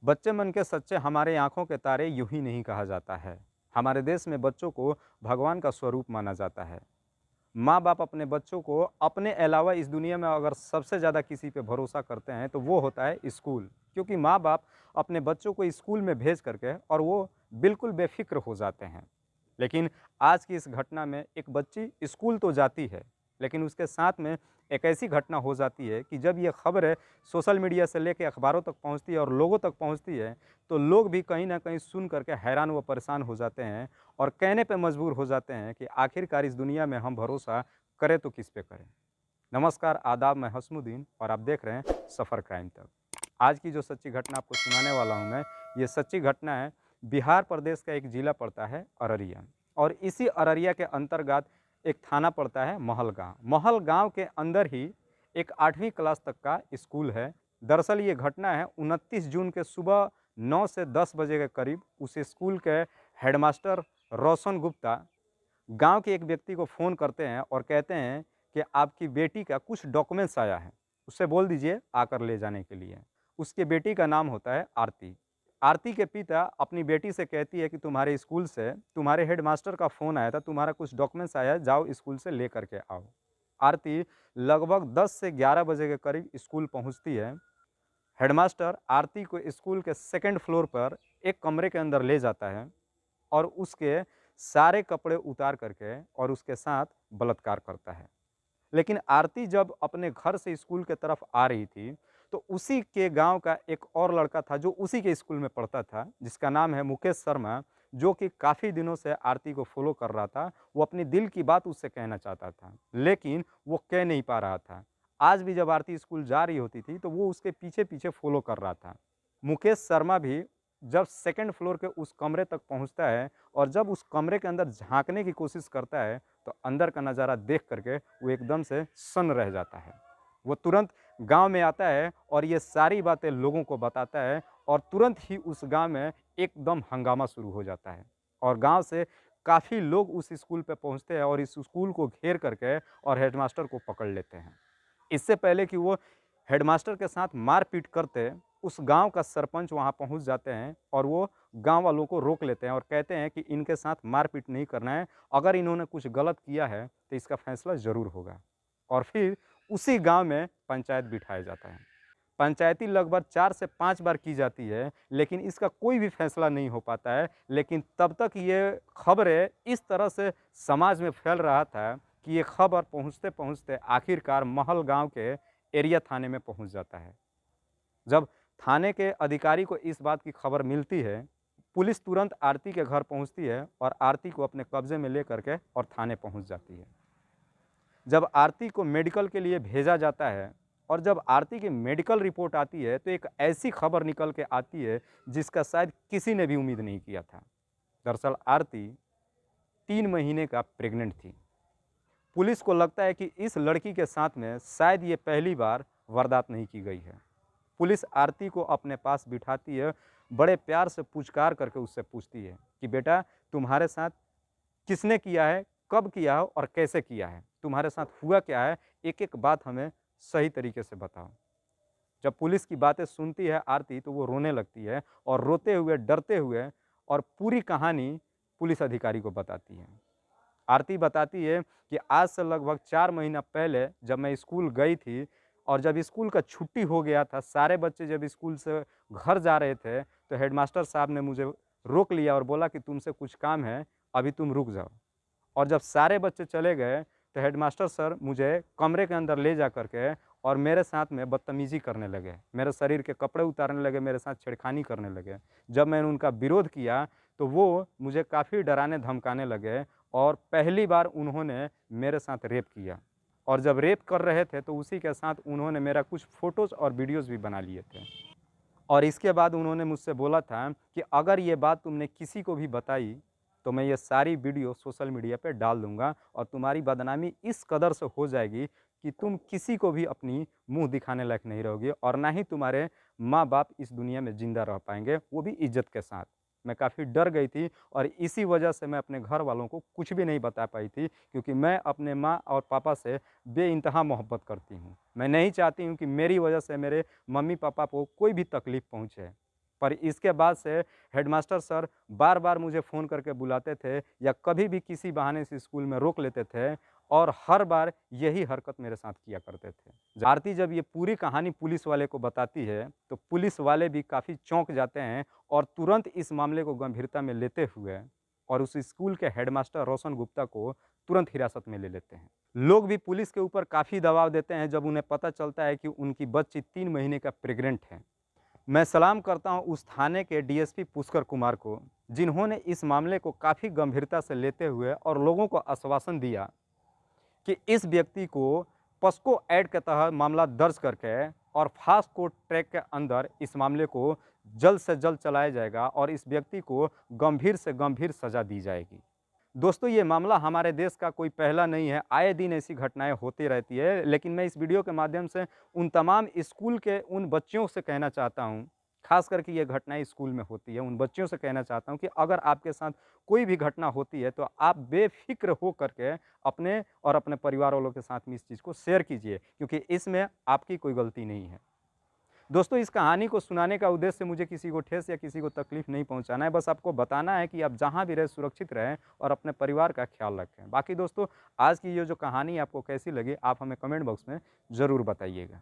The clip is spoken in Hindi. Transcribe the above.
बच्चे मन के सच्चे हमारे आंखों के तारे यूं ही नहीं कहा जाता है। हमारे देश में बच्चों को भगवान का स्वरूप माना जाता है। माँ बाप अपने बच्चों को अपने अलावा इस दुनिया में अगर सबसे ज़्यादा किसी पे भरोसा करते हैं तो वो होता है स्कूल। क्योंकि माँ बाप अपने बच्चों को स्कूल में भेज करके और वो बिल्कुल बेफिक्र हो जाते हैं। लेकिन आज की इस घटना में एक बच्ची स्कूल तो जाती है, लेकिन उसके साथ में एक ऐसी घटना हो जाती है कि जब ये खबरें सोशल मीडिया से लेकर अखबारों तक पहुंचती है और लोगों तक पहुंचती है, तो लोग भी कहीं ना कहीं सुन करके हैरान व परेशान हो जाते हैं और कहने पे मजबूर हो जाते हैं कि आखिरकार इस दुनिया में हम भरोसा करें तो किस पे करें। नमस्कार, आदाब, मैं हसमुद्दीन और आप देख रहे हैं सफ़र क्राइम तक। आज की जो सच्ची घटना आपको सुनाने वाला हूँ मैं, ये सच्ची घटना है। बिहार प्रदेश का एक ज़िला पड़ता है अररिया, और इसी अररिया के अंतर्गत एक थाना पड़ता है महल गाँव। महल गाँव के अंदर ही एक 8वीं क्लास तक का स्कूल है। दरअसल ये घटना है 29 जून के सुबह 9 से 10 बजे के करीब। उस स्कूल के हेडमास्टर रोशन गुप्ता गांव के एक व्यक्ति को फ़ोन करते हैं और कहते हैं कि आपकी बेटी का कुछ डॉक्यूमेंट्स आया है, उससे बोल दीजिए आकर ले जाने के लिए। उसकी बेटी का नाम होता है आरती। आरती के पिता अपनी बेटी से कहती है कि तुम्हारे स्कूल से तुम्हारे हेडमास्टर का फ़ोन आया था, तुम्हारा कुछ डॉक्यूमेंट्स आया है, जाओ स्कूल से ले करके आओ। आरती लगभग 10 से 11 बजे के करीब स्कूल पहुंचती है। हेडमास्टर आरती को स्कूल के सेकंड फ्लोर पर एक कमरे के अंदर ले जाता है और उसके सारे कपड़े उतार करके और उसके साथ बलात्कार करता है। लेकिन आरती जब अपने घर से स्कूल के तरफ आ रही थी, तो उसी के गांव का एक और लड़का था जो उसी के स्कूल में पढ़ता था, जिसका नाम है मुकेश शर्मा, जो कि काफ़ी दिनों से आरती को फॉलो कर रहा था। वो अपनी दिल की बात उससे कहना चाहता था, लेकिन वो कह नहीं पा रहा था। आज भी जब आरती स्कूल जा रही होती थी, तो वो उसके पीछे पीछे फॉलो कर रहा था। मुकेश शर्मा भी जब सेकंड फ्लोर के उस कमरे तक पहुंचता है और जब उस कमरे के अंदर झांकने की कोशिश करता है, तो अंदर का नज़ारा देख करके वो एकदम से सन्न रह जाता है। वो तुरंत गांव में आता है और ये सारी बातें लोगों को बताता है, और तुरंत ही उस गांव में एकदम हंगामा शुरू हो जाता है और गांव से काफ़ी लोग उस स्कूल पे पहुंचते हैं और इस स्कूल को घेर करके और हेडमास्टर को पकड़ लेते हैं। इससे पहले कि वो हेडमास्टर के साथ मारपीट करते, उस गांव का सरपंच वहां पहुंच जाते हैं और वो गांव वालों को रोक लेते हैं और कहते हैं कि इनके साथ मारपीट नहीं करना है, अगर इन्होंने कुछ गलत किया है तो इसका फैसला ज़रूर होगा। और फिर उसी गांव में पंचायत बिठाया जाता है। पंचायती लगभग 4 से 5 बार की जाती है, लेकिन इसका कोई भी फैसला नहीं हो पाता है। लेकिन तब तक ये खबरें इस तरह से समाज में फैल रहा था कि ये खबर पहुँचते-पहुँचते आखिरकार महल गाँव के एरिया थाने में पहुँच जाता है। जब थाने के अधिकारी को इस बात की खबर मिलती है, पुलिस तुरंत आरती के घर पहुँचती है और आरती को अपने कब्ज़े में ले करके और थाने पहुँच जाती है। जब आरती को मेडिकल के लिए भेजा जाता है और जब आरती की मेडिकल रिपोर्ट आती है, तो एक ऐसी खबर निकल के आती है जिसका शायद किसी ने भी उम्मीद नहीं किया था। दरअसल आरती 3 महीने का प्रेग्नेंट थी। पुलिस को लगता है कि इस लड़की के साथ में शायद ये पहली बार वारदात नहीं की गई है। पुलिस आरती को अपने पास बिठाती है, बड़े प्यार से पूछताछ करके उससे पूछती है कि बेटा, तुम्हारे साथ किसने किया है, कब किया है और कैसे किया है? तुम्हारे साथ हुआ क्या है? एक-एक बात हमें सही तरीके से बताओ। जब पुलिस की बातें सुनती है आरती, तो वो रोने लगती है और रोते हुए, डरते हुए और पूरी कहानी पुलिस अधिकारी को बताती है। आरती बताती है कि आज से लगभग 4 महीना पहले जब मैं स्कूल गई थी और जब स्कूल का छुट्टी हो गया था, सारे बच्चे जब स्कूल से घर जा रहे थे, तो हेडमास्टर साहब ने मुझे रोक लिया और बोला कि तुमसे कुछ काम है, अभी तुम रुक जाओ। और जब सारे बच्चे चले गए, तो हेडमास्टर सर मुझे कमरे के अंदर ले जा कर के और मेरे साथ में बदतमीज़ी करने लगे। मेरे शरीर के कपड़े उतारने लगे, मेरे साथ छेड़खानी करने लगे। जब मैंने उनका विरोध किया, तो वो मुझे काफ़ी डराने-धमकाने लगे और पहली बार उन्होंने मेरे साथ रेप किया। और जब रेप कर रहे थे, तो उसी के साथ उन्होंने मेरा कुछ फ़ोटोज़ और वीडियोज़ भी बना लिए थे। और इसके बाद उन्होंने मुझसे बोला था कि अगर ये बात तुमने किसी को भी बताई, तो मैं ये सारी वीडियो सोशल मीडिया पे डाल दूँगा और तुम्हारी बदनामी इस कदर से हो जाएगी कि तुम किसी को भी अपनी मुँह दिखाने लायक नहीं रहोगे और ना ही तुम्हारे माँ-बाप इस दुनिया में ज़िंदा रह पाएँगे, वो भी इज़्ज़त के साथ। मैं काफ़ी डर गई थी और इसी वजह से मैं अपने घर वालों को कुछ भी नहीं बता पाई थी, क्योंकि मैं अपने माँ और पापा से बेइंतहा मोहब्बत करती हूँ। मैं नहीं चाहती हूँ कि मेरी वजह से मेरे मम्मी-पापा को कोई भी तकलीफ़ पहुँचे। पर इसके बाद से हेडमास्टर सर बार-बार मुझे फ़ोन करके बुलाते थे या कभी भी किसी बहाने से स्कूल में रोक लेते थे और हर बार यही हरकत मेरे साथ किया करते थे। आरती जब ये पूरी कहानी पुलिस वाले को बताती है, तो पुलिस वाले भी काफ़ी चौंक जाते हैं और तुरंत इस मामले को गंभीरता में लेते हुए और उस स्कूल के हेडमास्टर रोशन गुप्ता को तुरंत हिरासत में ले लेते हैं। लोग भी पुलिस के ऊपर काफ़ी दबाव देते हैं जब उन्हें पता चलता है कि उनकी बच्ची 3 महीने का प्रेग्नेंट है। मैं सलाम करता हूं उस थाने के डीएसपी पुष्कर कुमार को, जिन्होंने इस मामले को काफ़ी गंभीरता से लेते हुए और लोगों को आश्वासन दिया कि इस व्यक्ति को पॉस्को एक्ट के तहत मामला दर्ज करके और फास्ट कोर्ट ट्रैक के अंदर इस मामले को जल्द से जल्द चलाया जाएगा और इस व्यक्ति को गंभीर से गंभीर सज़ा दी जाएगी। दोस्तों, ये मामला हमारे देश का कोई पहला नहीं है, आए दिन ऐसी घटनाएं होती रहती है, लेकिन मैं इस वीडियो के माध्यम से उन तमाम स्कूल के उन बच्चियों से कहना चाहता हूं, खास करके ये घटनाएं स्कूल में होती है, उन बच्चियों से कहना चाहता हूं कि अगर आपके साथ कोई भी घटना होती है तो आप बेफिक्र हो करके अपने और अपने परिवार वालों के साथ में इस चीज़ को शेयर कीजिए, क्योंकि इसमें आपकी कोई गलती नहीं है। दोस्तों, इस कहानी को सुनाने का उद्देश्य मुझे किसी को ठेस या किसी को तकलीफ नहीं पहुंचाना है, बस आपको बताना है कि आप जहां भी रहें सुरक्षित रहें और अपने परिवार का ख्याल रखें। बाकी दोस्तों, आज की ये जो कहानी आपको कैसी लगी, आप हमें कमेंट बॉक्स में ज़रूर बताइएगा।